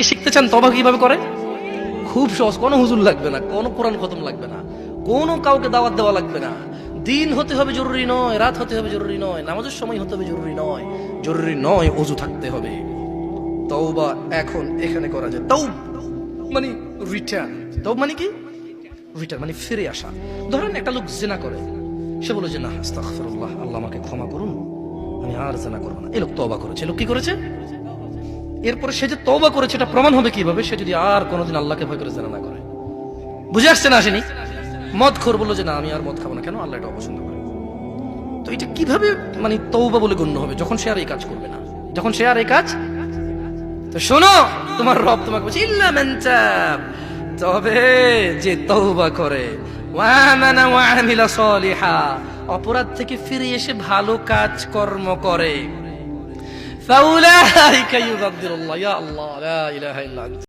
কি শিখতে চান তওবা কিভাবে করে? খুব সহজ, কোনো হুজুর লাগবে না, কোনো কোরআন খতম লাগবে না, কোনো কাউকে দাওয়াত দেওয়া লাগবে না। দিন হতে হবে জরুরি নয়, রাত হতে হবে জরুরি নয়, নামাজের সময় হতে হবে জরুরি নয়, জরুরি নয় ওযু থাকতে হবে। তওবা এখন এখানে করা যায়। তওব মানে রিটার্ন, তওব মানে কি? রিটার্ন মানে ফিরে আসা। ধরেন একটা লোক জিনা করে, সে বলে যে না আস্তাগফিরুল্লাহ, আল্লাহ আমাকে ক্ষমা করুন, আমি আর জিনা করব না। এই লোক তওবা করেছে। লোক কি করেছে? এরপরে সে যে তওবা করেছে এটা প্রমাণ হবে কিভাবে? সে যদি আর কোনোদিন আল্লাহকে ভয় করে জিনা না করে। বুঝে আসছে না? আসেনি? মদখোর বললো যে না আমি আর মদ খাবো না, কেন? আল্লাহ এটা অপছন্দ করে। তো এটা কিভাবে মানে তওবা বলে গণ্য হবে? যখন সে আর এই কাজ করবে না, যখন সে আর এই কাজ। তো শোনো, তোমার রব তোমাকে বলছে ইল্লা মান তাব, তবে যে তওবা করে, ওয়া আমানা ওয়া আমিলা সলিহা, অপরাধ থেকে ফিরে এসে ভালো কাজ কর্ম করে, ফাউলাইকা ইউবাদদিরুল্লাহ, ইয়া আল্লাহ লা ইলাহা ইল্লা আনতা।